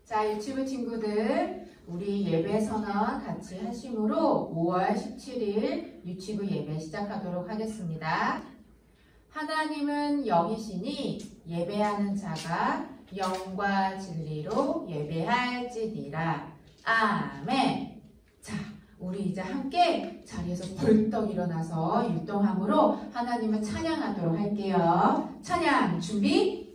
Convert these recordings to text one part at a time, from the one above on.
자, 유치부 친구들, 우리 예배 선언 같이 하심으로 5월 17일 유치부 예배 시작하도록 하겠습니다. 하나님은 영이시니 예배하는 자가 영과 진리로 예배할지니라. 아멘. 자, 우리 이제 함께 자리에서 벌떡 일어나서 율동함으로 하나님을 찬양하도록 할게요. 찬양 준비.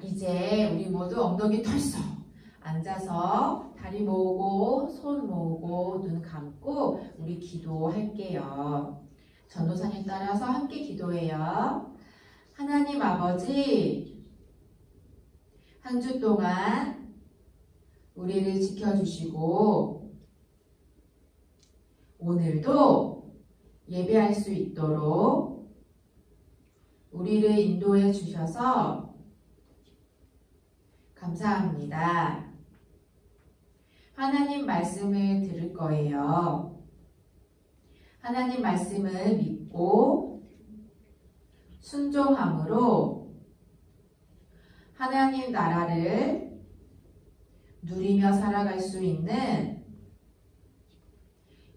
이제 우리 모두 엉덩이 털썩 앉아서 다리 모으고 손 모으고 눈 감고 우리 기도할게요. 전도사님 따라서 함께 기도해요. 하나님 아버지, 한 주 동안 우리를 지켜주시고 오늘도 예배할 수 있도록 우리를 인도해 주셔서 감사합니다. 하나님 말씀을 들을 거예요. 하나님 말씀을 믿고 순종함으로 하나님 나라를 누리며 살아갈 수 있는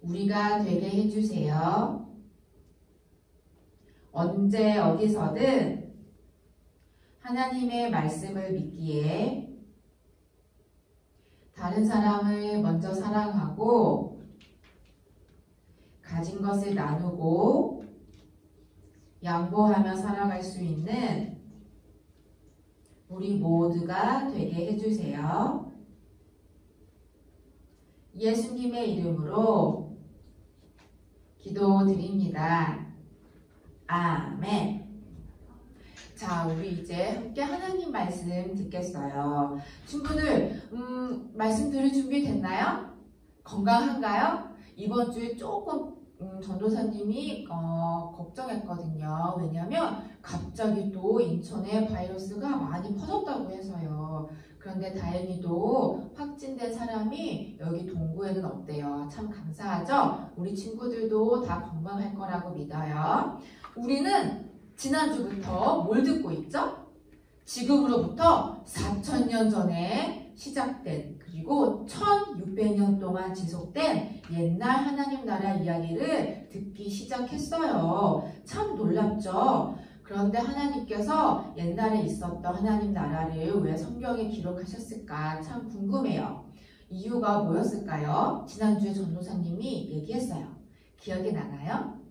우리가 되게 해주세요. 언제 어디서든 하나님의 말씀을 믿기에 다른 사람을 먼저 사랑하고 가진 것을 나누고 양보하며 살아갈 수 있는 우리 모두가 되게 해주세요. 예수님의 이름으로 기도드립니다. 아멘. 자, 우리 이제 함께 하나님 말씀 듣겠어요. 친구들, 말씀 들을 준비 됐나요? 건강한가요? 이번 주에 조금 전도사님이 걱정했거든요. 왜냐면 갑자기 또 인천에 바이러스가 많이 퍼졌다고 해서요. 그런데 다행히도 확진된 사람이 여기 동구에는 없대요. 참 감사하죠? 우리 친구들도 다 건강할 거라고 믿어요. 우리는 지난주부터 뭘 듣고 있죠? 지금으로부터 4,000년 전에 시작된 그리고 1600년 동안 지속된 옛날 하나님 나라 이야기를 듣기 시작했어요. 참 놀랍죠? 그런데 하나님께서 옛날에 있었던 하나님 나라를 왜 성경에 기록하셨을까 참 궁금해요. 이유가 뭐였을까요? 지난주에 전도사님이 얘기했어요. 기억이 나나요?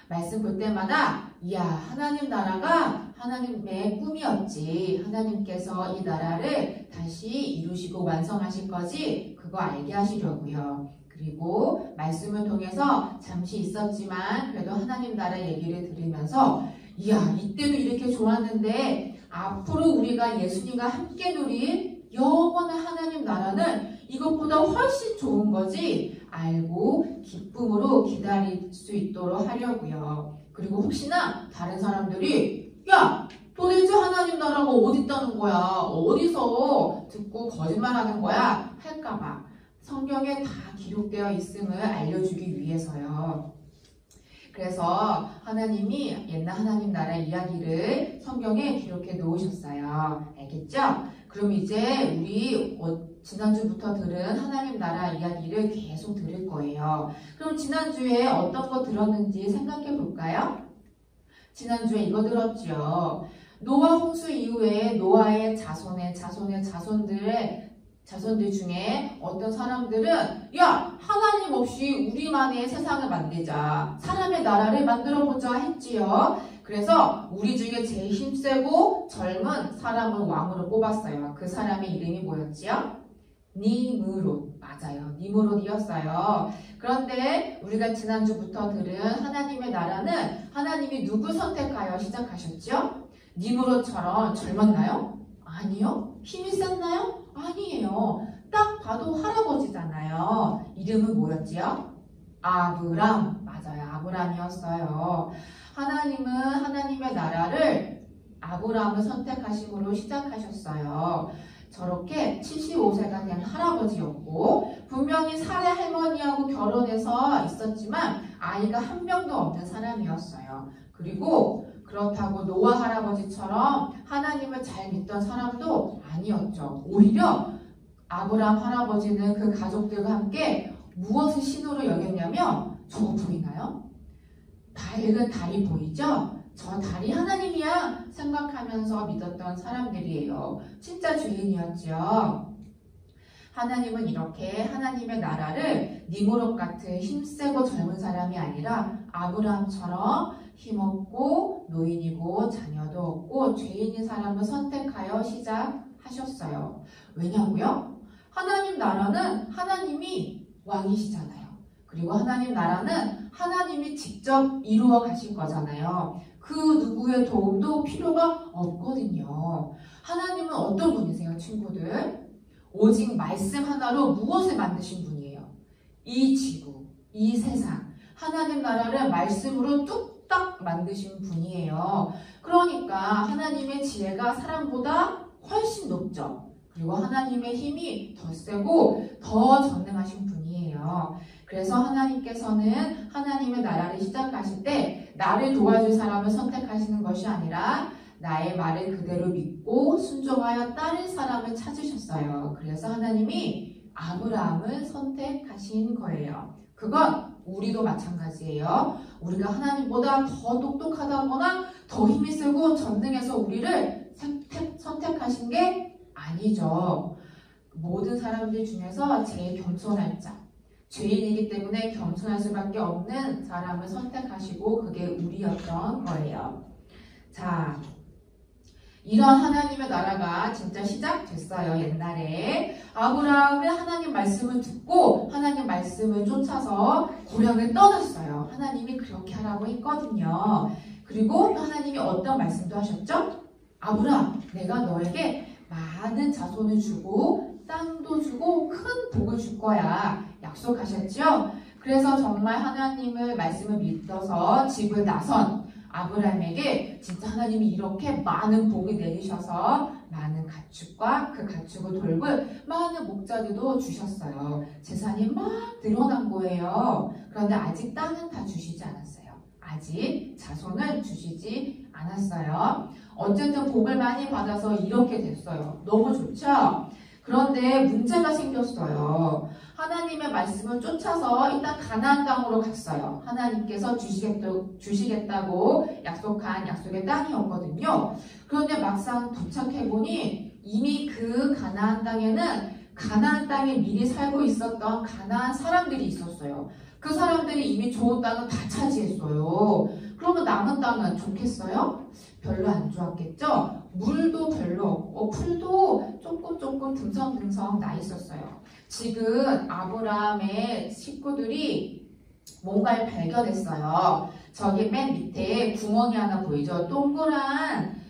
말씀 볼 때마다 이야, 하나님 나라가 하나님의 꿈이었지. 하나님께서 이 나라를 다시 이루시고 완성하실 거지. 그거 알게 하시려고요. 그리고 말씀을 통해서 잠시 있었지만 그래도 하나님 나라 얘기를 들으면서 이야, 이때도 이렇게 좋았는데 앞으로 우리가 예수님과 함께 누릴 영원한 하나님 나라는 이것보다 훨씬 좋은 거지 알고 기쁨으로 기다릴 수 있도록 하려고요. 그리고 혹시나 다른 사람들이 야, 도대체 하나님 나라가 어디 있다는 거야? 어디서 듣고 거짓말하는 거야? 할까봐 성경에 다 기록되어 있음을 알려주기 위해서요. 그래서 하나님이 옛날 하나님 나라 이야기를 성경에 기록해 놓으셨어요. 알겠죠? 그럼 이제 우리 지난주부터 들은 하나님 나라 이야기를 계속 들을 거예요. 그럼 지난주에 어떤 거 들었는지 생각해 볼까요? 지난주에 이거 들었죠. 노아 홍수 이후에 노아의 자손들 중에 어떤 사람들은 야, 하나님 없이 우리만의 세상을 만들자. 사람의 나라를 만들어보자 했지요. 그래서 우리 중에 제일 힘세고 젊은 사람을 왕으로 뽑았어요. 그 사람의 이름이 뭐였지요? 니므롯. 맞아요. 니므롯이었어요. 그런데 우리가 지난주부터 들은 하나님의 나라는 하나님이 누구 선택하여 시작하셨죠? 니므롯처럼 젊었나요? 아니요. 힘이 셌나요? 아니에요. 딱 봐도 할아버지잖아요. 이름은 뭐였지요? 아브람. 맞아요. 아브람이었어요. 하나님은 하나님의 나라를 아브람을 선택하심으로 시작하셨어요. 저렇게 75세가 된 할아버지였고 분명히 사례 할머니하고 결혼해서 있었지만 아이가 한 명도 없는 사람이었어요. 그리고 그렇다고 노아 할아버지처럼 하나님을 잘 믿던 사람도 아니었죠. 오히려 아브람 할아버지는 그 가족들과 함께 무엇을 신호로 여겼냐면 저거 보이나요? 밝은 달이 보이죠? 저 달이 하나님이야 생각하면서 믿었던 사람들이에요. 진짜 죄인이었죠. 하나님은 이렇게 하나님의 나라를 니므롯 같은 힘세고 젊은 사람이 아니라 아브라함처럼 힘없고 노인이고 자녀도 없고 죄인인 사람을 선택하여 시작하셨어요. 왜냐고요? 하나님 나라는 하나님이 왕이시잖아요. 그리고 하나님 나라는 하나님이 직접 이루어 가실 거잖아요. 그 누구의 도움도 필요가 없거든요. 하나님은 어떤 분이세요, 친구들? 오직 말씀 하나로 무엇을 만드신 분이에요? 이 지구, 이 세상, 하나님 나라를 말씀으로 뚝딱 만드신 분이에요. 그러니까 하나님의 지혜가 사람보다 훨씬 높죠. 그리고 하나님의 힘이 더 세고 더 전능하신 분이에요. 그래서 하나님께서는 하나님의 나라를 시작하실 때 나를 도와줄 사람을 선택하시는 것이 아니라 나의 말을 그대로 믿고 순종하여 따를 사람을 찾으셨어요. 그래서 하나님이 아브라함을 선택하신 거예요. 그건 우리도 마찬가지예요. 우리가 하나님보다 더 똑똑하다거나 더 힘이 세고 전능해서 우리를 선택하신 게 아니죠. 모든 사람들 중에서 제일 겸손할 자, 죄인이기 때문에 겸손할 수밖에 없는 사람을 선택하시고 그게 우리였던 거예요. 자, 이런 하나님의 나라가 진짜 시작됐어요. 옛날에 아브라함은 하나님 말씀을 듣고 하나님 말씀을 쫓아서 고향을 떠났어요. 하나님이 그렇게 하라고 했거든요. 그리고 하나님이 어떤 말씀도 하셨죠? 아브라함, 내가 너에게 많은 자손을 주고 땅도 주고 큰 복을 줄 거야 약속하셨죠? 그래서 정말 하나님의 말씀을 믿어서 집을 나선 아브라함에게 진짜 하나님이 이렇게 많은 복을 내리셔서 많은 가축과 그 가축을 돌볼 많은 목자들도 주셨어요. 재산이 막 늘어난 거예요. 그런데 아직 땅은 다 주시지 않았어요. 아직 자손을 주시지 않았어요. 어쨌든 복을 많이 받아서 이렇게 됐어요. 너무 좋죠? 그런데 문제가 생겼어요. 하나님의 말씀을 쫓아서 일단 가나안 땅으로 갔어요. 하나님께서 주시겠다고 약속한 약속의 땅이었거든요. 그런데 막상 도착해보니 이미 그 가나안 땅에는 가나안 땅에 미리 살고 있었던 가나안 사람들이 있었어요. 그 사람들이 이미 좋은 땅은 다 차지했어요. 그러면 남은 땅은 좋겠어요? 별로 안 좋았겠죠? 물도 별로 없고 풀도 조금 듬성듬성 나 있었어요. 지금 아브라함의 식구들이 뭔가를 발견했어요. 저기 맨 밑에 구멍이 하나 보이죠? 동그란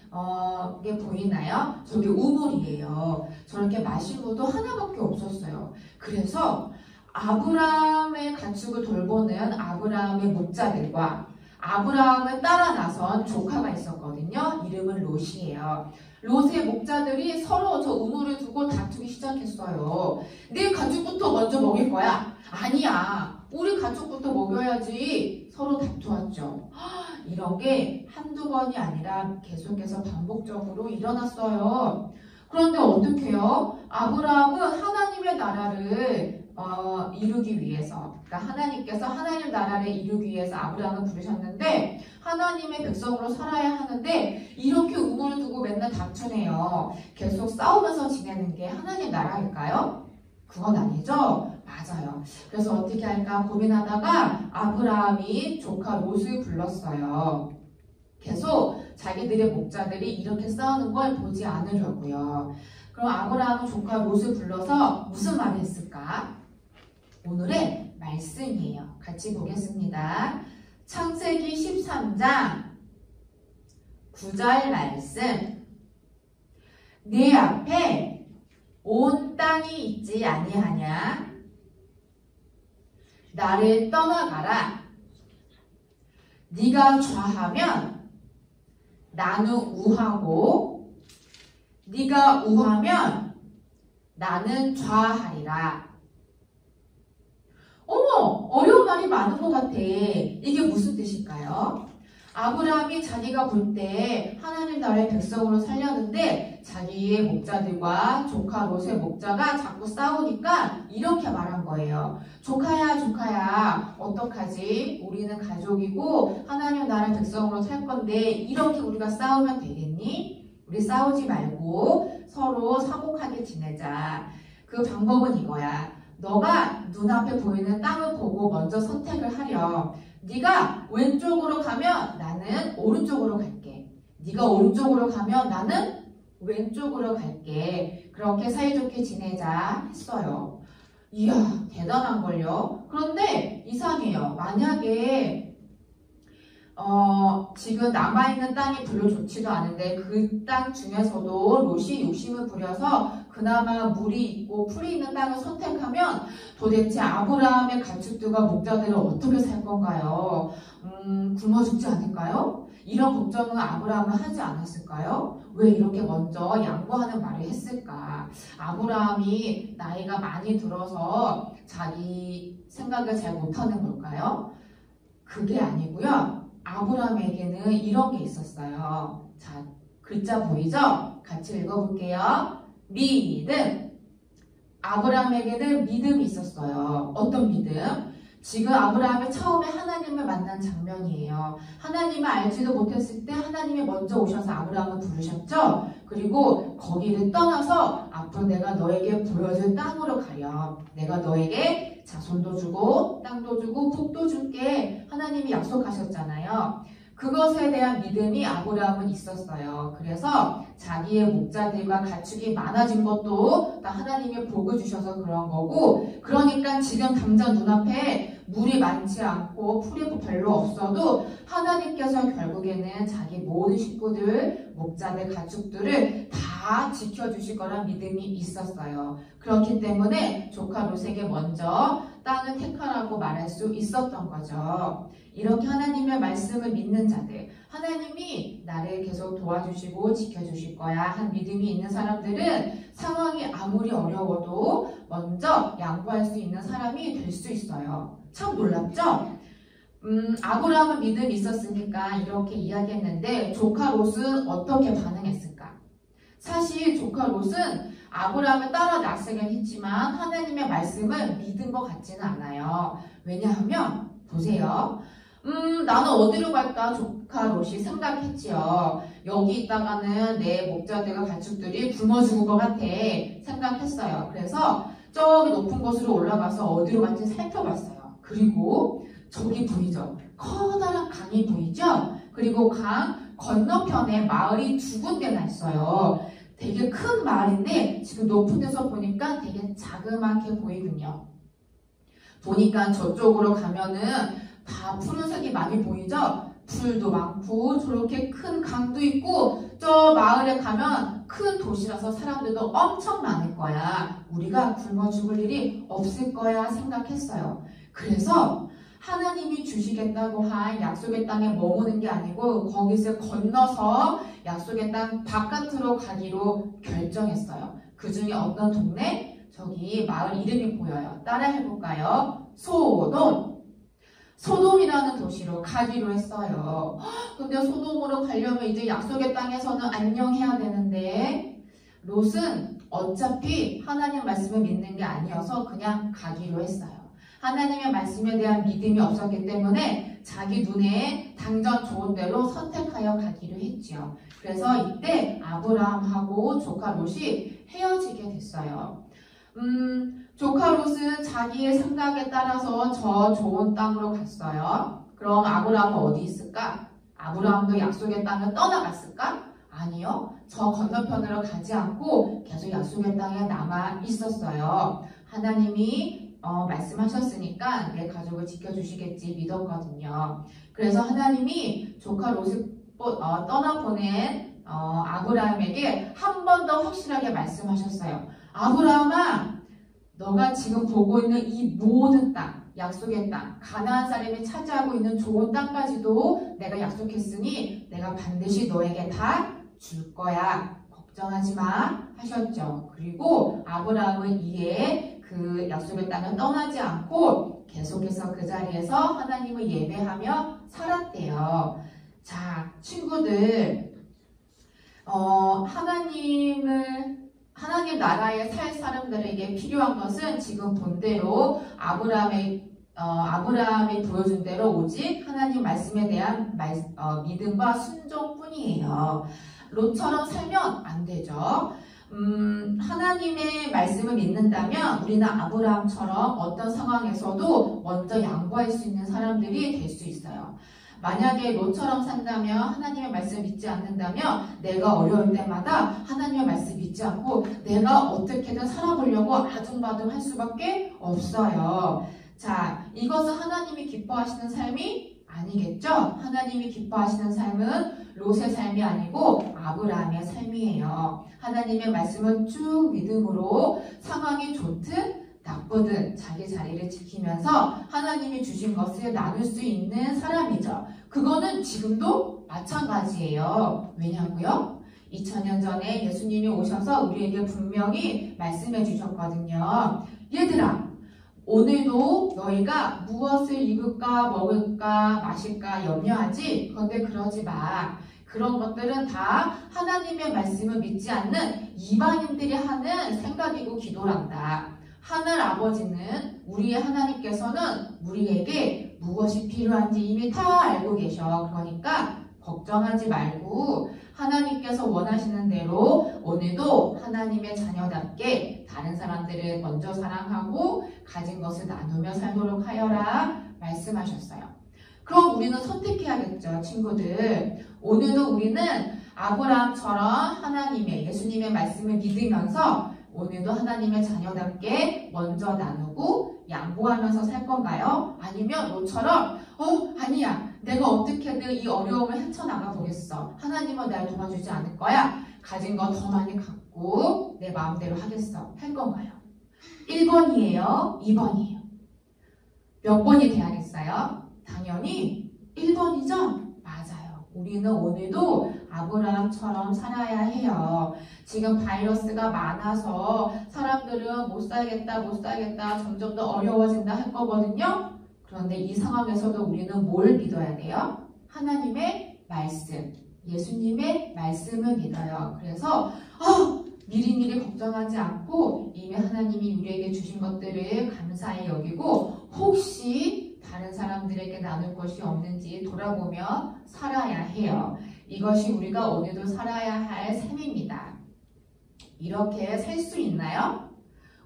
게 보이나요? 저기 우물이에요. 저렇게 마실 물도 하나밖에 없었어요. 그래서 아브라함의 가축을 돌보는 아브라함의 목자들과 아브라함을 따라 나선 조카가 있었거든요. 이름은 롯이에요. 롯의 목자들이 서로 저 우물을 두고 다투기 시작했어요. 내 가축부터 먼저 먹일 거야. 아니야. 우리 가축부터 먹여야지. 서로 다투었죠. 이런 게 한두 번이 아니라 계속해서 반복적으로 일어났어요. 그런데 어떻게 해요? 아브라함은 하나님의 나라를 이루기 위해서, 그러니까 하나님께서 하나님 나라를 이루기 위해서 아브라함을 부르셨는데 하나님의 백성으로 살아야 하는데 이렇게 우물을 두고 맨날 다투네요. 계속 싸우면서 지내는 게 하나님 나라일까요? 그건 아니죠? 맞아요. 그래서 어떻게 할까 고민하다가 아브라함이 조카 롯을 불렀어요. 계속 자기들의 목자들이 이렇게 싸우는 걸 보지 않으려고요. 그럼 아브라함은 조카 롯을 불러서 무슨 말을 했을까? 오늘의 말씀이에요. 같이 보겠습니다. 창세기 13장 9절 말씀. 네 앞에 온 땅이 있지 아니하냐? 나를 떠나가라. 네가 좌하면 나는 우하고 네가 우하면 나는 좌하리라. 어머, 어려운 말이 많은 것 같아. 이게 무슨 뜻일까요? 아브라함이 자기가 볼 때 하나님 나라의 백성으로 살려는데 자기의 목자들과 조카 롯의 목자가 자꾸 싸우니까 이렇게 말한 거예요. 조카야 어떡하지? 우리는 가족이고 하나님 나라의 백성으로 살 건데 이렇게 우리가 싸우면 되겠니? 우리 싸우지 말고 서로 화목하게 지내자. 그 방법은 이거야. 너가 눈앞에 보이는 땅을 보고 먼저 선택을 하렴. 네가 왼쪽으로 가면 나는 오른쪽으로 갈게. 네가 오른쪽으로 가면 나는 왼쪽으로 갈게. 그렇게 사이좋게 지내자 했어요. 이야, 대단한걸요. 그런데 이상해요. 만약에 지금 남아있는 땅이 별로 좋지도 않은데 그 땅 중에서도 롯이 욕심을 부려서 그나마 물이 있고 풀이 있는 땅을 선택하면 도대체 아브라함의 가축들과 목자들은 어떻게 살 건가요? 굶어 죽지 않을까요? 이런 걱정은 아브라함은 하지 않았을까요? 왜 이렇게 먼저 양보하는 말을 했을까? 아브라함이 나이가 많이 들어서 자기 생각을 잘 못하는 걸까요? 그게 아니고요. 아브라함에게는 이런 게 있었어요. 자, 글자 보이죠? 같이 읽어볼게요. 믿음. 아브라함에게는 믿음이 있었어요. 어떤 믿음? 지금 아브라함이 처음에 하나님을 만난 장면이에요. 하나님을 알지도 못했을 때 하나님이 먼저 오셔서 아브라함을 부르셨죠? 그리고 거기를 떠나서 앞으로 내가 너에게 보여줄 땅으로 가렴. 내가 너에게 자손도 주고 땅도 주고 복도 줄게. 하나님이 약속하셨잖아요. 그것에 대한 믿음이 아브라함은 있었어요. 그래서 자기의 목자들과 가축이 많아진 것도 다 하나님이 복을 주셔서 그런 거고, 그러니까 지금 당장 눈앞에 물이 많지 않고 풀이 별로 없어도 하나님께서 결국에는 자기 모든 식구들, 목자들, 가축들을 다 지켜주실 거란 믿음이 있었어요. 그렇기 때문에 조카 롯에게 먼저 땅을 택하라고 말할 수 있었던 거죠. 이렇게 하나님의 말씀을 믿는 자들, 하나님이 나를 계속 도와주시고 지켜주실 거야 한 믿음이 있는 사람들은 상황이 아무리 어려워도 먼저 양보할 수 있는 사람이 될 수 있어요. 참 놀랍죠? 아브라함은 믿음이 있었으니까 이렇게 이야기했는데 조카 롯은 어떻게 반응했을까? 사실 조카 롯은 아브라함을 따라 낯서긴 했지만 하나님의 말씀을 믿은 것 같지는 않아요. 왜냐하면 보세요. 나는 어디로 갈까? 조카 롯이 생각했지요. 여기 있다가는 내 목자들과 가축들이 굶어 죽을 것 같아 생각했어요. 그래서 저기 높은 곳으로 올라가서 어디로 갈지 살펴봤어요. 그리고 저기 보이죠? 커다란 강이 보이죠? 그리고 강 건너편에 마을이 두 군데나 있어요. 되게 큰 마을인데 지금 높은 데서 보니까 되게 자그맣게 보이군요. 보니까 저쪽으로 가면은 다 푸른색이 많이 보이죠? 풀도 많고 저렇게 큰 강도 있고 저 마을에 가면 큰 도시라서 사람들도 엄청 많을 거야. 우리가 굶어 죽을 일이 없을 거야 생각했어요. 그래서 하나님이 주시겠다고 한 약속의 땅에 머무는 게 아니고 거기서 건너서 약속의 땅 바깥으로 가기로 결정했어요. 그 중에 어떤 동네? 저기 마을 이름이 보여요. 따라 해볼까요? 소돔이라는 도시로 가기로 했어요. 근데 소돔으로 가려면 이제 약속의 땅에서는 안녕해야 되는데 롯은 어차피 하나님 말씀을 믿는 게 아니어서 그냥 가기로 했어요. 하나님의 말씀에 대한 믿음이 없었기 때문에 자기 눈에 당장 좋은 대로 선택하여 가기로 했지요. 그래서 이때 아브라함하고 조카 롯이 헤어지게 됐어요. 조카 롯은 자기의 생각에 따라서 저 좋은 땅으로 갔어요. 그럼 아브라함은 어디 있을까? 아브라함도 약속의 땅을 떠나갔을까? 아니요. 저 건너편으로 가지 않고 계속 약속의 땅에 남아 있었어요. 하나님이 말씀하셨으니까 내 가족을 지켜주시겠지 믿었거든요. 그래서 하나님이 조카 롯을 떠나보낸 아브라함에게 한 번 더 확실하게 말씀하셨어요. 아브라함아, 너가 지금 보고 있는 이 모든 땅, 약속의 땅, 가나안 사람이 차지하고 있는 좋은 땅까지도 내가 약속했으니 내가 반드시 너에게 다 줄 거야. 걱정하지 마 하셨죠. 그리고 아브라함은 이에 그 약속의 땅을 떠나지 않고 계속해서 그 자리에서 하나님을 예배하며 살았대요. 자, 친구들, 하나님 나라에 살 사람들에게 필요한 것은 지금 본대로 아브라함이 보여준 대로 오직 하나님 말씀에 대한 믿음과 순종뿐이에요. 롯처럼 살면 안 되죠. 하나님의 말씀을 믿는다면 우리는 아브라함처럼 어떤 상황에서도 먼저 양보할 수 있는 사람들이 될 수 있어요. 만약에 롯처럼 산다면 하나님의 말씀을 믿지 않는다면 내가 어려울 때마다 하나님의 말씀 믿지 않고 내가 어떻게든 살아보려고 아둥바둥 할 수밖에 없어요. 자, 이것은 하나님이 기뻐하시는 삶이 아니겠죠? 하나님이 기뻐하시는 삶은 롯의 삶이 아니고 아브라함의 삶이에요. 하나님의 말씀은 쭉 믿음으로 상황이 좋든 나쁘든 자기 자리를 지키면서 하나님이 주신 것을 나눌 수 있는 사람이죠. 그거는 지금도 마찬가지예요. 왜냐고요? 2000년 전에 예수님이 오셔서 우리에게 분명히 말씀해 주셨거든요. 얘들아, 오늘도 너희가 무엇을 입을까 먹을까 마실까 염려하지? 그런데 그러지 마. 그런 것들은 다 하나님의 말씀을 믿지 않는 이방인들이 하는 생각이고 기도란다. 하늘 아버지는 우리의 하나님께서는 우리에게 무엇이 필요한지 이미 다 알고 계셔. 그러니까 걱정하지 말고 하나님께서 원하시는 대로 오늘도 하나님의 자녀답게 다른 사람들을 먼저 사랑하고 가진 것을 나누며 살도록 하여라 말씀하셨어요. 그럼 우리는 선택해야겠죠, 친구들. 오늘도 우리는 아브라함처럼 하나님의, 예수님의 말씀을 믿으면서 오늘도 하나님의 자녀답게 먼저 나누고 양보하면서 살 건가요? 아니면 너처럼 아니야, 내가 어떻게든 이 어려움을 헤쳐나가 보겠어, 하나님은 날 도와주지 않을 거야, 가진 거 더 많이 갖고 내 마음대로 하겠어, 할 건가요? 1번이에요? 2번이에요? 몇 번이 돼야겠어요? 당연히 1번이죠? 맞아요. 우리는 오늘도 아브라함처럼 살아야 해요. 지금 바이러스가 많아서 사람들은 못 살겠다, 점점 더 어려워진다 할 거거든요. 그런데 이 상황에서도 우리는 뭘 믿어야 돼요? 하나님의 말씀, 예수님의 말씀을 믿어요. 그래서 미리미리 걱정하지 않고 이미 하나님이 우리에게 주신 것들을 감사히 여기고 혹시 다른 사람들에게 나눌 것이 없는지 돌아보며 살아야 해요. 이것이 우리가 오늘도 살아야 할 삶입니다. 이렇게 살 수 있나요?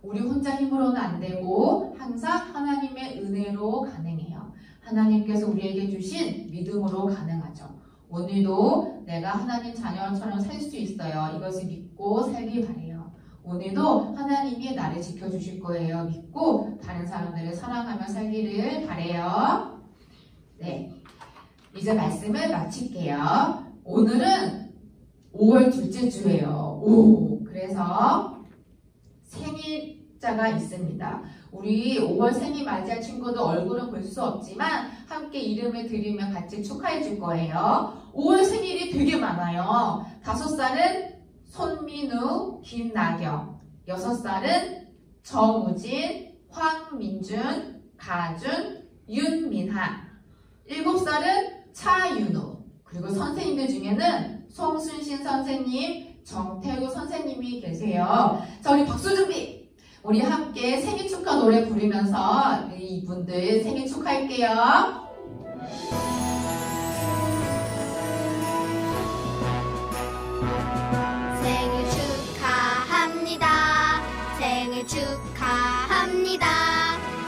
우리 혼자 힘으로는 안 되고 항상 하나님의 은혜로 가능해요. 하나님께서 우리에게 주신 믿음으로 가능하죠. 오늘도 내가 하나님 자녀처럼 살 수 있어요. 이것을 믿고 살길 바래요. 오늘도 하나님이 나를 지켜주실 거예요. 믿고 다른 사람들을 사랑하며 살기를 바래요. 네, 이제 말씀을 마칠게요. 오늘은 5월 둘째 주예요. 그래서 생일자가 있습니다. 우리 5월 생일 맞이할 친구들 얼굴은 볼 수 없지만 함께 이름을 드리며 같이 축하해 줄 거예요. 5월 생일이 되게 많아요. 5살은 손민우, 김나경, 6살은 정우진, 황민준, 가준, 윤민하, 7살은 차윤우, 그리고 선생님들 중에는 송순신 선생님, 정태우 선생님이 계세요. 자, 우리 박수 준비! 우리 함께 생일 축하 노래 부르면서 이분들 생일 축하할게요. 생일 축하합니다. 생일 축하합니다.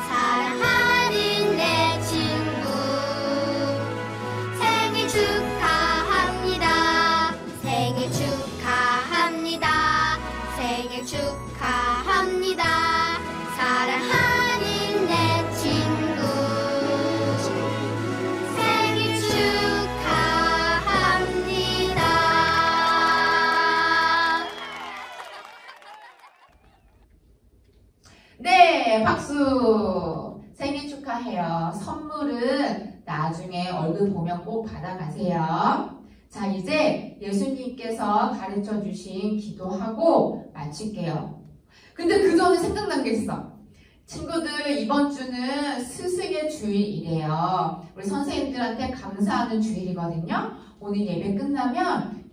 사랑하는 내 친구 생일 축하합니다. 생일 축하합니다. 생일 축하합니다. 사랑하는 내 친구 생일 축하합니다. 네, 박수! 생일 축하해요. 선물은 나중에 얼굴 보면 꼭 받아가세요. 자, 이제 예수님께서 가르쳐 주신 기도하고 마칠게요. 근데 그 전에 생각난 게 있어. 친구들, 이번 주는 스승의 주일이래요. 우리 선생님들한테 감사하는 주일이거든요. 오늘 예배 끝나면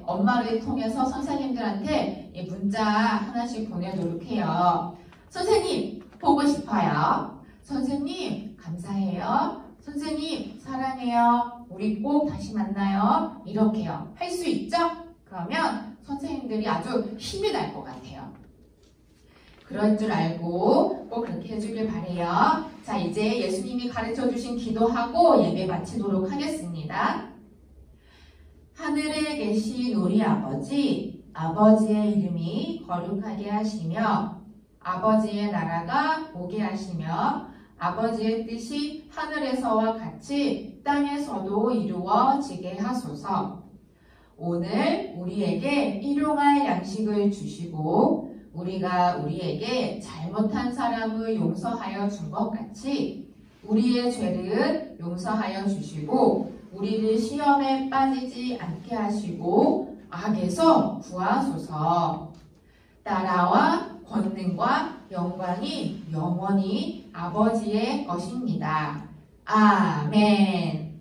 엄마를 통해서 선생님들한테 문자 하나씩 보내도록 해요. 선생님, 보고 싶어요. 선생님, 감사해요. 선생님, 사랑해요. 우리 꼭 다시 만나요. 이렇게요. 할 수 있죠? 그러면 선생님들이 아주 힘이 날 것 같아요. 그럴 줄 알고 꼭 그렇게 해주길 바래요. 자, 이제 예수님이 가르쳐 주신 기도하고 예배 마치도록 하겠습니다. 하늘에 계신 우리 아버지, 아버지의 이름이 거룩하게 하시며 아버지의 나라가 오게 하시며 아버지의 뜻이 하늘에서와 같이 땅에서도 이루어지게 하소서. 오늘 우리에게 일용할 양식을 주시고 우리가 우리에게 잘못한 사람을 용서하여 준 것 같이 우리의 죄를 용서하여 주시고 우리를 시험에 빠지지 않게 하시고 악에서 구하소서. 나라와 권능과 영광이 영원히 아버지의 것입니다. 아멘.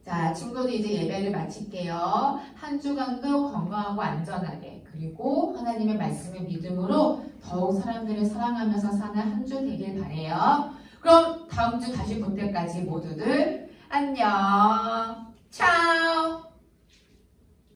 자, 친구들 이제 예배를 마칠게요. 한 주간도 건강하고 안전하게 그리고 하나님의 말씀을 믿음으로 더욱 사람들을 사랑하면서 사는 한 주 되길 바래요. 그럼 다음 주 다시 볼 때까지 모두들 안녕. 차오.